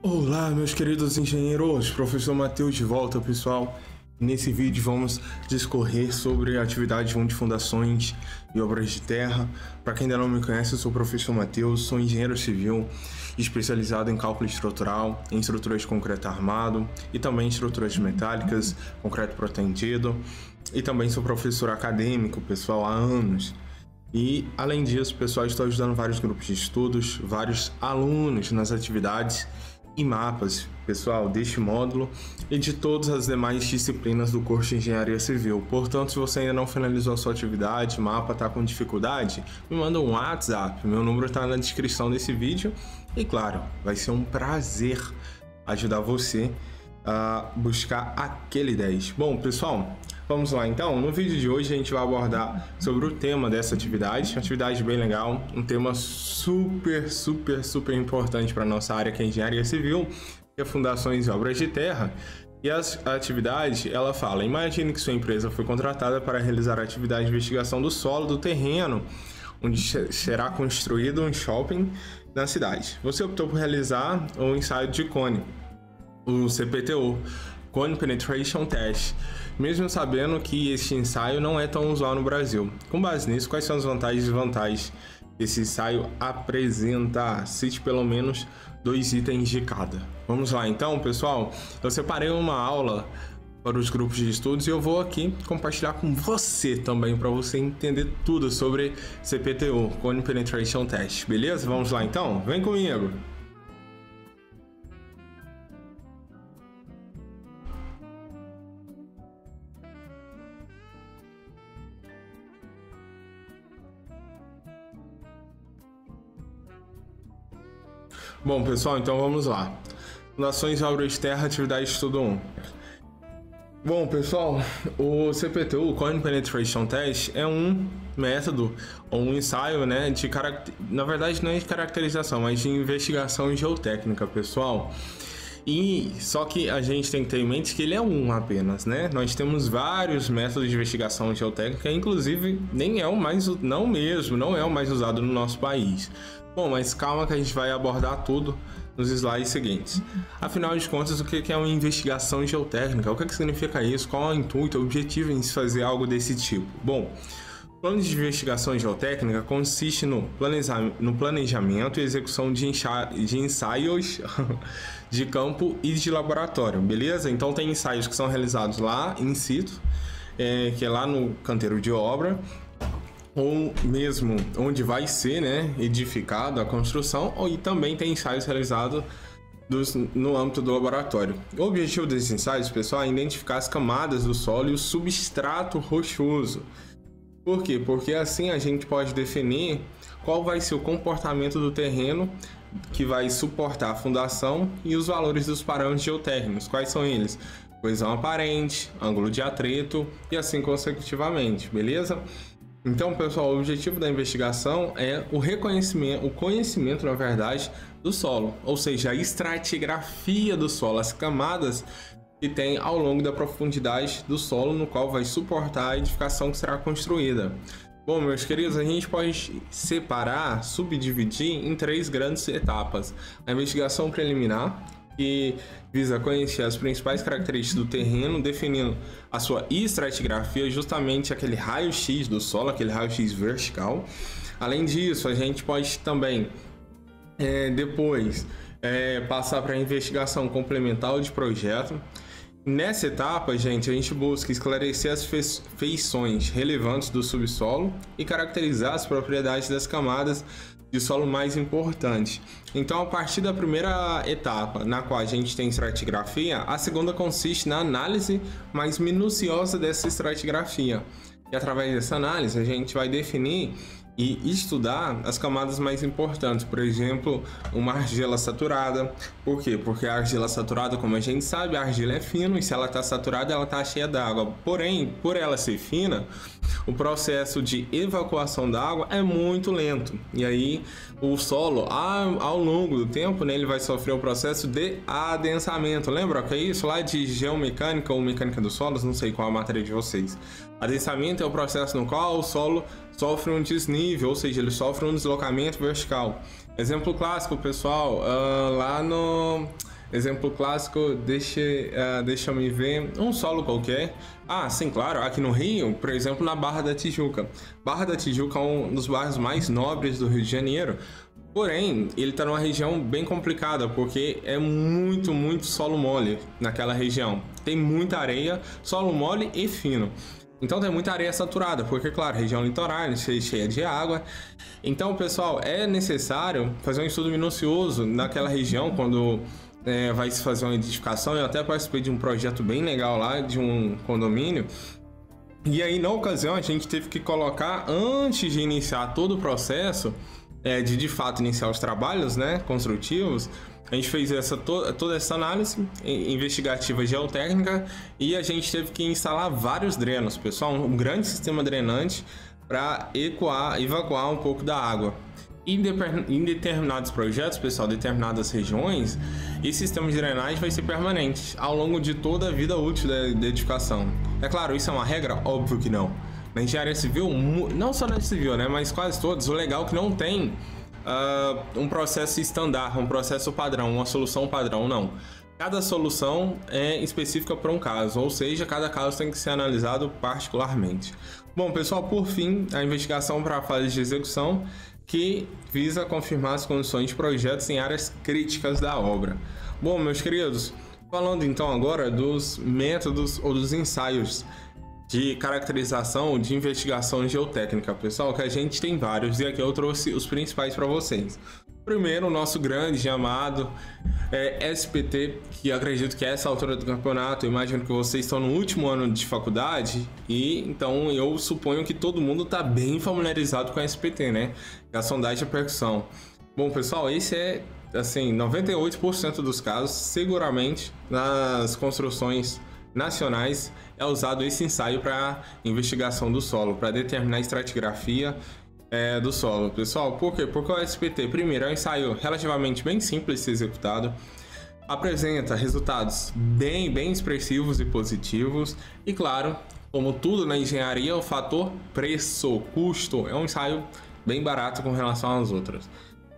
Olá, meus queridos engenheiros, professor Matheus de volta, pessoal. Nesse vídeo vamos discorrer sobre a atividade 1 de fundações e obras de terra. Para quem ainda não me conhece, eu sou o professor Matheus, sou engenheiro civil, especializado em cálculo estrutural, em estruturas de concreto armado e também em estruturas metálicas, concreto protendido. E também sou professor acadêmico, pessoal, há anos. E, além disso, pessoal, estou ajudando vários grupos de estudos, vários alunos nas atividades e mapas, pessoal, deste módulo e de todas as demais disciplinas do curso de Engenharia Civil. Portanto, se você ainda não finalizou a sua atividade, mapa está com dificuldade, me manda um WhatsApp, meu número está na descrição desse vídeo e, claro, vai ser um prazer ajudar você a buscar aquele 10. Bom, pessoal, vamos lá então. No vídeo de hoje a gente vai abordar sobre o tema dessa atividade, uma atividade bem legal, um tema super importante para nossa área que é Engenharia Civil, que é fundações e obras de terra. E a atividade, ela fala: imagine que sua empresa foi contratada para realizar a atividade de investigação do solo do terreno, onde será construído um shopping na cidade. Você optou por realizar o ensaio de cone, o CPTO, Cone Penetration Test, mesmo sabendo que este ensaio não é tão usual no Brasil. Com base nisso, quais são as vantagens e desvantagens que esse ensaio apresenta? Cite pelo menos 2 itens de cada. Vamos lá então, pessoal. Eu separei uma aula para os grupos de estudos e eu vou aqui compartilhar com você também, para você entender tudo sobre CPTO, Cone Penetration Test, beleza? Vamos lá então? Vem comigo! Bom, pessoal, então vamos lá. Fundações e obras de terra, atividade estudo 1. Bom, pessoal, o CPTU, Cone Penetration Test, é um método ou um ensaio, né, na verdade não é de caracterização, mas de investigação geotécnica, pessoal. E só que a gente tem que ter em mente que ele é um apenas, né? Nós temos vários métodos de investigação geotécnica, inclusive não é o mais usado no nosso país. Bom, mas calma que a gente vai abordar tudo nos slides seguintes. Afinal de contas, o que é uma investigação geotécnica? O que significa isso? Qual é o intuito, o objetivo em se fazer algo desse tipo? Bom, o plano de investigação geotécnica consiste no planejamento e execução de ensaios de campo e de laboratório, beleza? Então tem ensaios que são realizados lá in situ, que é lá no canteiro de obra, ou mesmo onde vai ser, né, edificada a construção, e também tem ensaios realizados no âmbito do laboratório. O objetivo desses ensaios, pessoal, é identificar as camadas do solo e o substrato rochoso. Por quê? Porque assim a gente pode definir qual vai ser o comportamento do terreno que vai suportar a fundação e os valores dos parâmetros geotécnicos. Quais são eles? Coesão aparente, ângulo de atrito e assim consecutivamente, beleza? Então, pessoal, o objetivo da investigação é o conhecimento, na verdade, do solo, ou seja, a estratigrafia do solo, as camadas que tem ao longo da profundidade do solo no qual vai suportar a edificação que será construída. Bom, meus queridos, a gente pode subdividir em 3 grandes etapas: a investigação preliminar, que visa conhecer as principais características do terreno, definindo a sua estratigrafia, justamente aquele raio-x do solo, aquele raio-x vertical. Além disso, a gente pode também depois passar para a investigação complementar de projeto. Nessa etapa, gente, a gente busca esclarecer as feições relevantes do subsolo e caracterizar as propriedades das camadas de solo mais importante. Então, a partir da primeira etapa, na qual a gente tem estratigrafia, a segunda consiste na análise mais minuciosa dessa estratigrafia. E através dessa análise, a gente vai definir e estudar as camadas mais importantes, por exemplo, uma argila saturada. Por quê? Porque a argila saturada, como a gente sabe, a argila é fina e se ela está saturada, ela está cheia d'água. Porém, por ela ser fina, o processo de evacuação da água é muito lento. E aí, o solo, ao longo do tempo, né, ele vai sofrer o processo de adensamento. Lembra que é isso lá de geomecânica ou mecânica dos solos? Não sei qual é a matéria de vocês. Adensamento é o processo no qual o solo sofre um desnível, ou seja, ele sofre um deslocamento vertical. Exemplo clássico, pessoal, lá no Exemplo clássico, deixa eu me ver, um solo qualquer. Ah, sim, claro, aqui no Rio, por exemplo, na Barra da Tijuca. Barra da Tijuca é um dos bairros mais nobres do Rio de Janeiro, porém, ele está numa região bem complicada, porque é muito solo mole naquela região. Tem muita areia, solo mole e fino. Então tem muita areia saturada, porque, claro, região litorânea, cheia de água. Então, pessoal, é necessário fazer um estudo minucioso naquela região quando vai se fazer uma edificação. Eu até participei de um projeto bem legal lá, de um condomínio. E aí, na ocasião, a gente teve que colocar, antes de iniciar todo o processo, de fato iniciar os trabalhos, né, construtivos, a gente fez toda essa análise investigativa geotécnica e a gente teve que instalar vários drenos, pessoal, um grande sistema drenante para evacuar um pouco da água. Em determinados projetos, pessoal, determinadas regiões, esse sistema de drenagem vai ser permanente ao longo de toda a vida útil da edificação. É claro, isso é uma regra? Óbvio que não. Na engenharia civil, não só na civil, né, mas quase todos, o legal é que não tem um processo estándar, um processo padrão, uma solução padrão, não. Cada solução é específica para um caso, ou seja, cada caso tem que ser analisado particularmente. Bom, pessoal, por fim, a investigação para a fase de execução, que visa confirmar as condições de projetos em áreas críticas da obra. Bom, meus queridos, falando então agora dos métodos ou dos ensaios de caracterização de investigação geotécnica, pessoal, que a gente tem vários e aqui eu trouxe os principais para vocês. Primeiro, o nosso grande amado SPT, que eu acredito que a essa altura do campeonato, eu imagino que vocês estão no último ano de faculdade e então eu suponho que todo mundo está bem familiarizado com a SPT, né? A sondagem de percussão. Bom, pessoal, esse é assim, 98% dos casos, seguramente nas construções nacionais é usado esse ensaio para investigação do solo, para determinar a estratigrafia do solo. Pessoal, por quê? Porque o SPT, primeiro, é um ensaio relativamente bem simples de ser executado, apresenta resultados bem expressivos e positivos e, claro, como tudo na engenharia, o fator preço, custo, é um ensaio bem barato com relação às outras.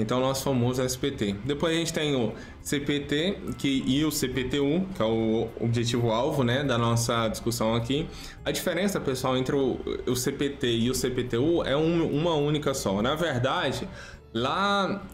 Então, nosso famoso SPT. Depois a gente tem o CPT e o CPTU, que é o objetivo-alvo, né, da nossa discussão aqui. A diferença, pessoal, entre o CPT e o CPTU é uma única só. Na verdade, lá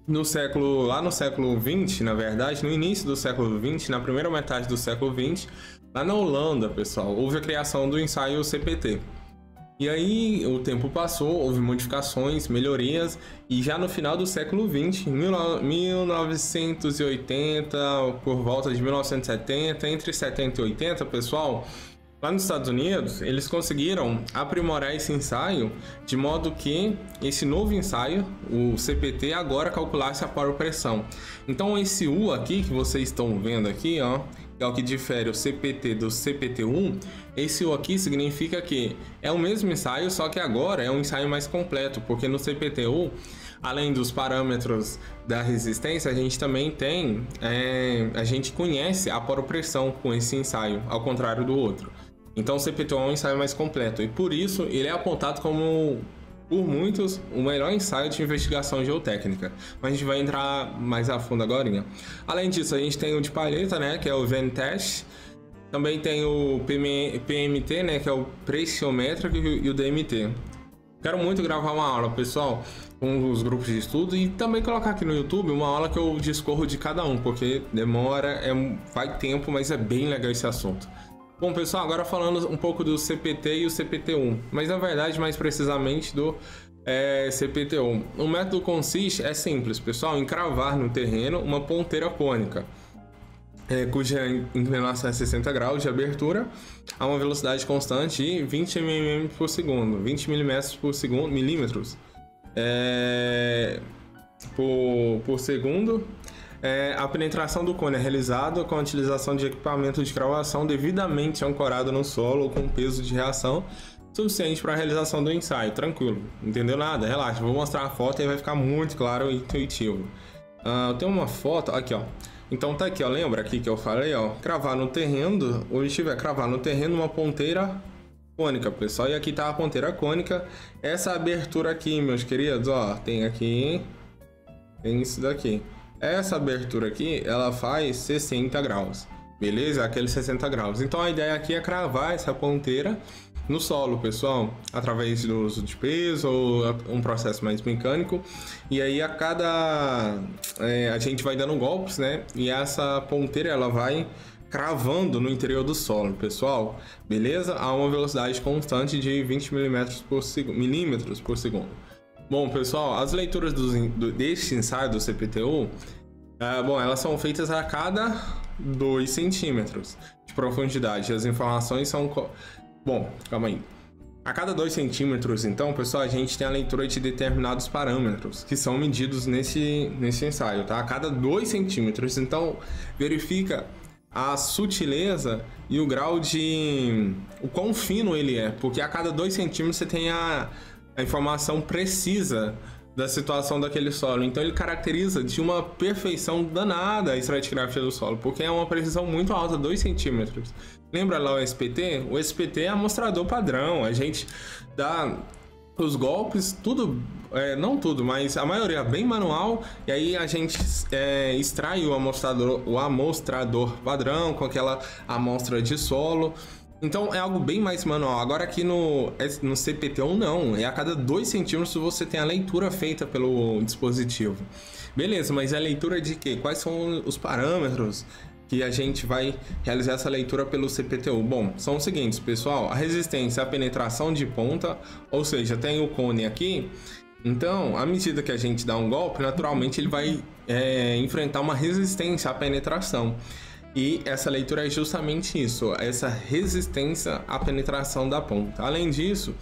no século XX, na verdade, no início do século XX, na primeira metade do século XX, lá na Holanda, pessoal, houve a criação do ensaio CPT. E aí o tempo passou, houve modificações, melhorias, e já no final do século XX, em 1980, por volta de 1970, entre 70 e 80, pessoal, lá nos Estados Unidos, eles conseguiram aprimorar esse ensaio de modo que esse novo ensaio, o CPT, agora calculasse a pressão. Então esse U aqui que vocês estão vendo aqui, ó, que é o que difere o CPT do CPT1, esse U aqui significa que é o mesmo ensaio, só que agora é um ensaio mais completo, porque no CPTU, além dos parâmetros da resistência, a gente também tem, a gente conhece a poropressão com esse ensaio, ao contrário do outro. Então o CPTU é um ensaio mais completo e por isso ele é apontado como, por muitos, o melhor ensaio de investigação geotécnica. Mas a gente vai entrar mais a fundo agora. Além disso, a gente tem o de palheta, né, que é o Venn-Test. Também tem o PMT, né, que é o pressiométrico, e o DMT. Quero muito gravar uma aula, pessoal, com os grupos de estudo e também colocar aqui no YouTube uma aula que eu discorro de cada um, porque demora, vai tempo, mas é bem legal esse assunto. Bom, pessoal, agora falando um pouco do CPT e o CPT1, mas na verdade mais precisamente do CPT1. O método consiste, é simples, pessoal, em cravar no terreno uma ponteira cônica, cuja inclinação é 60 graus de abertura a uma velocidade constante de 20 mm por segundo, 20 milímetros por segundo. A penetração do cone é realizada com a utilização de equipamento de cravação devidamente ancorado no solo com peso de reação suficiente para a realização do ensaio. Tranquilo, não entendeu nada? Relaxa, vou mostrar a foto e vai ficar muito claro e intuitivo. Eu tenho uma foto aqui, ó. Então tá aqui, ó. Lembra aqui que eu falei, ó, cravar no terreno, ou estiver cravar no terreno uma ponteira cônica, pessoal. E aqui tá a ponteira cônica. Essa abertura aqui, meus queridos, ó, tem aqui, tem isso daqui. essa abertura aqui, ela faz 60 graus, beleza? Aqueles 60 graus. Então a ideia aqui é cravar essa ponteira no solo, pessoal, através do uso de peso ou um processo mais mecânico. E aí a gente vai dando golpes, né? E essa ponteira ela vai cravando no interior do solo, pessoal, beleza? A uma velocidade constante de 20 milímetros por segundo. Bom, pessoal, as leituras deste ensaio do CPTU, bom, elas são feitas a cada 2 centímetros de profundidade. As informações são... Bom, calma aí. A cada 2 centímetros, então, pessoal, a gente tem a leitura de determinados parâmetros que são medidos nesse ensaio, tá? A cada 2 centímetros. Então, verifica a sutileza e o grau de... o quão fino ele é, porque a cada 2 centímetros você tem a informação precisa da situação daquele solo. Então ele caracteriza de uma perfeição danada a estratigrafia do solo, porque é uma precisão muito alta, 2 centímetros. Lembra lá o SPT? O SPT é amostrador padrão, a gente dá os golpes, tudo, não tudo, mas a maioria bem manual, e aí a gente extrai o amostrador padrão com aquela amostra de solo. Então é algo bem mais manual. Agora aqui no CPTU não, é a cada 2 centímetros você tem a leitura feita pelo dispositivo. Beleza, mas a leitura de quê? Quais são os parâmetros que a gente vai realizar essa leitura pelo CPTU? Bom, são os seguintes, pessoal. A resistência à penetração de ponta, ou seja, tem o cone aqui. Então, à medida que a gente dá um golpe, naturalmente ele vai enfrentar uma resistência à penetração. E essa leitura é justamente isso, essa resistência à penetração da ponta. Além disso,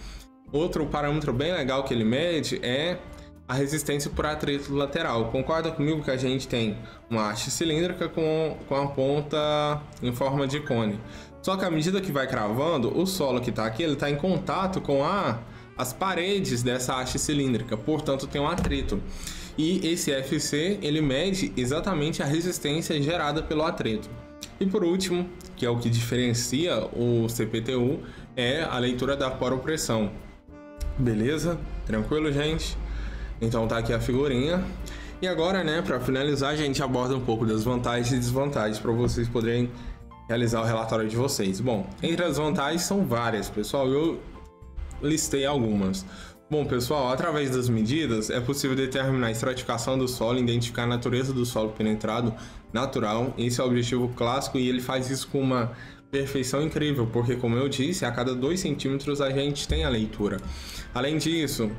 outro parâmetro bem legal que ele mede é a resistência por atrito lateral. Concorda comigo que a gente tem uma haste cilíndrica com a ponta em forma de cone. Só que à medida que vai cravando, o solo que está aqui, ele está em contato com as paredes dessa haste cilíndrica, portanto tem um atrito. E esse FC, ele mede exatamente a resistência gerada pelo atrito. E por último, que é o que diferencia o CPTU, é a leitura da poropressão. Beleza? Tranquilo, gente? Então tá aqui a figurinha. E agora, né, para finalizar, a gente aborda um pouco das vantagens e desvantagens para vocês poderem realizar o relatório de vocês. Bom, entre as vantagens são várias, pessoal. Eu listei algumas. Bom, pessoal, através das medidas é possível determinar a estratificação do solo, identificar a natureza do solo penetrado natural. Esse é o objetivo clássico e ele faz isso com uma perfeição incrível, porque, como eu disse, a cada 2 centímetros a gente tem a leitura. Além disso,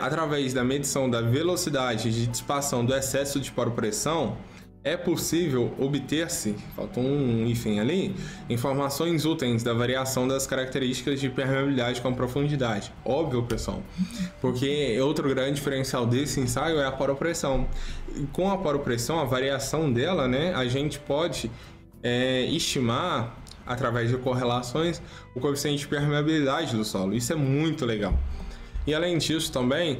através da medição da velocidade de dissipação do excesso de poropressão, é possível obter-se, faltou um hífen ali, informações úteis da variação das características de permeabilidade com profundidade. Óbvio, pessoal, porque outro grande diferencial desse ensaio é a poropressão. Com a poropressão, a variação dela, né, a gente pode estimar, através de correlações, o coeficiente de permeabilidade do solo. Isso é muito legal. E além disso também,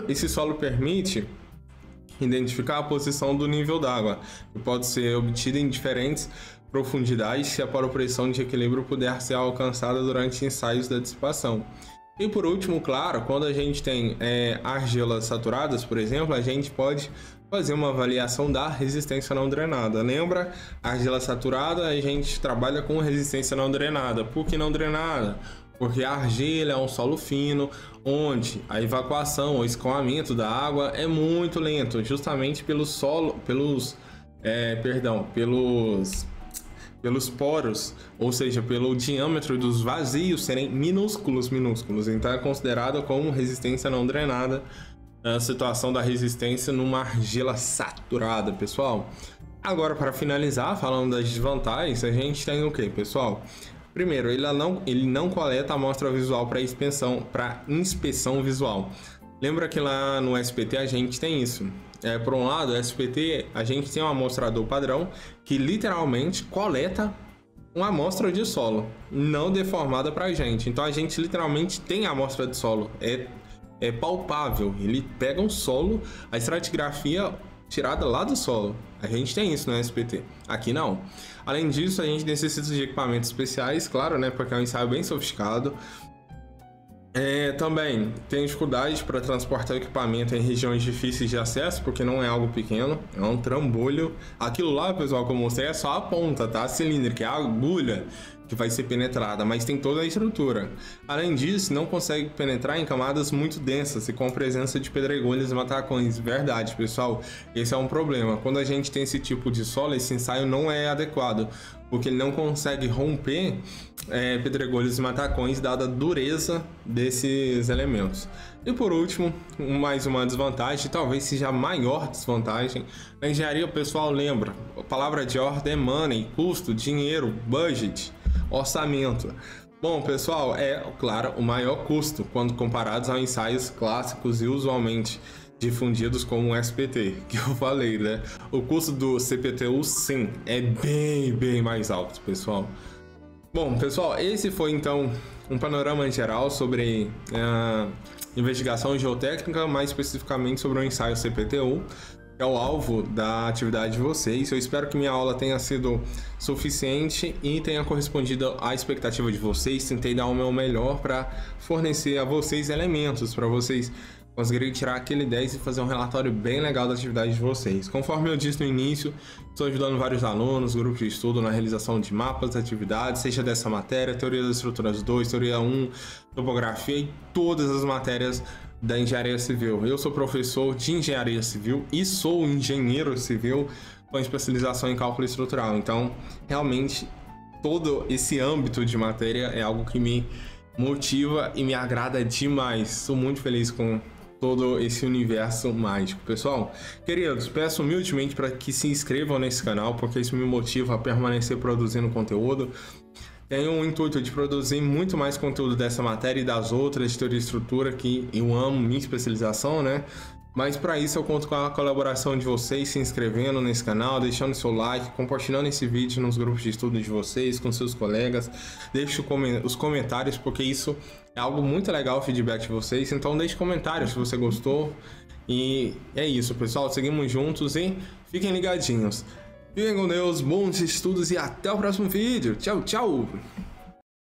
esse solo permite identificar a posição do nível d'água, que pode ser obtida em diferentes profundidades se a poropressão de equilíbrio puder ser alcançada durante ensaios da dissipação. E por último, claro, quando a gente tem argilas saturadas, por exemplo, a gente pode fazer uma avaliação da resistência não drenada. Lembra? Argila saturada, a gente trabalha com resistência não drenada. Por que não drenada? Porque a argila é um solo fino, onde a evacuação ou escoamento da água é muito lento, justamente pelos poros, ou seja, pelo diâmetro dos vazios serem minúsculos. Então é considerada como resistência não drenada a situação da resistência numa argila saturada, pessoal. Agora, para finalizar, falando das desvantagens, a gente tem o que, pessoal? Primeiro, ele não coleta a amostra visual para inspeção visual. Lembra que lá no SPT a gente tem isso. Por um lado, o SPT, a gente tem um amostrador padrão que literalmente coleta uma amostra de solo, não deformada para a gente. Então a gente literalmente tem a amostra de solo, é palpável. Ele pega um solo, a estratigrafia tirada lá do solo. A gente tem isso no SPT, aqui não. Além disso, a gente necessita de equipamentos especiais, claro, né, porque é um ensaio bem sofisticado. Também tem dificuldade para transportar equipamento em regiões difíceis de acesso, porque não é algo pequeno, é um trambolho. Aquilo lá, pessoal, como eu mostrei, é só a ponta, tá? A cilindro, que é a agulha que vai ser penetrada, mas tem toda a estrutura. Além disso, não consegue penetrar em camadas muito densas e com presença de pedregulhos e matacões. Verdade, pessoal, esse é um problema. Quando a gente tem esse tipo de solo, esse ensaio não é adequado, porque ele não consegue romper pedregulhos e matacões, dada a dureza desses elementos. E por último, mais uma desvantagem, talvez seja a maior desvantagem. Na engenharia, o pessoal lembra, a palavra de ordem é money, custo, dinheiro, budget, orçamento. Bom, pessoal, é, claro, o maior custo quando comparados a ensaios clássicos e usualmente difundidos como o SPT, que eu falei, né? O custo do CPTU, sim, é bem mais alto, pessoal. Bom, pessoal, esse foi então um panorama geral sobre a investigação geotécnica, mais especificamente sobre o ensaio CPTU, que é o alvo da atividade de vocês. Eu espero que minha aula tenha sido suficiente e tenha correspondido à expectativa de vocês. Tentei dar o meu melhor para fornecer a vocês elementos, para vocês conseguirem tirar aquele 10 e fazer um relatório bem legal da atividade de vocês. Conforme eu disse no início, estou ajudando vários alunos, grupos de estudo na realização de mapas, atividades, seja dessa matéria, Teoria das Estruturas 2, Teoria 1, Topografia e todas as matérias da Engenharia Civil. Eu sou professor de Engenharia Civil e sou engenheiro civil com especialização em cálculo estrutural. Então, realmente, todo esse âmbito de matéria é algo que me motiva e me agrada demais. Sou muito feliz com todo esse universo mágico. Pessoal, queridos, peço humildemente para que se inscrevam nesse canal, porque isso me motiva a permanecer produzindo conteúdo. Tenho o intuito de produzir muito mais conteúdo dessa matéria e das outras de teoria e estrutura, que eu amo, minha especialização, né? Mas para isso eu conto com a colaboração de vocês, se inscrevendo nesse canal, deixando seu like, compartilhando esse vídeo nos grupos de estudo de vocês, com seus colegas. Deixe os comentários, porque isso é algo muito legal, o feedback de vocês. Então deixe comentários se você gostou. E é isso, pessoal. Seguimos juntos e fiquem ligadinhos. Fiquem com Deus, bons estudos e até o próximo vídeo. Tchau, tchau!